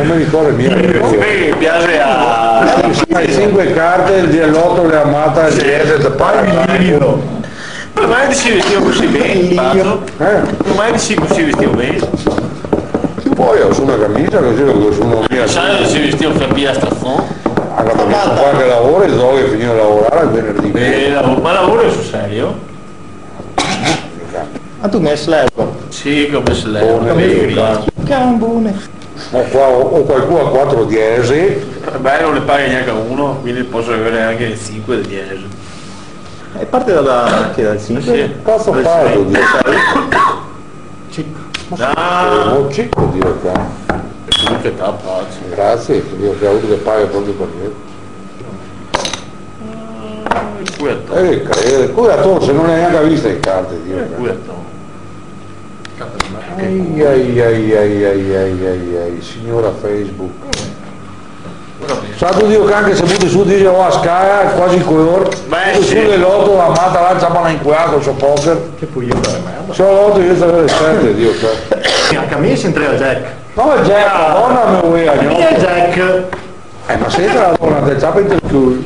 non mi ricordo il mio. Si vede che piace a... Hai 5 carte, il G8, le amata, il DS, il pari. Ma mai si vestiva così bene? Pazzo? Ma mai si vestiva bene? poi ho su una camicia così lo su una mia. Sai dove si vestiva per via Straffon? Anche perché non fa che lavoro e so che finito di lavorare il venerdì. Ma lavoro sul serio? Ma tu mi hai slepo? Sì, come se lei. Cambone. Ho qualcuno a 4 diesi. Beh, non ne paga neanche uno, quindi posso avere anche 5 del diesel. E parte dal 5? Sì. Cazzo fai tu Dio? No, Cicco Dio qua. che pazzo. Grazie, Dio che ha avuto che paga proprio per me. Qui a to. Credo, qui a to, se non hai neanche visto in carte, Dio. Qui a to. Ai, signora Facebook. Sa tu Dio che anche se butti su Dio a Sky quasi quell'ora, Beh, su le lotto, la mata là, c'ha una inquadrata, c'ho poker. Che puglione di merda. C'ho lotto, io sto avere 7, Dio che. Anche a me si entra il Jack. No, è Jack, la donna mi vuoi, Chi è Jack? ma se entra la donna, te c'ha per il culo.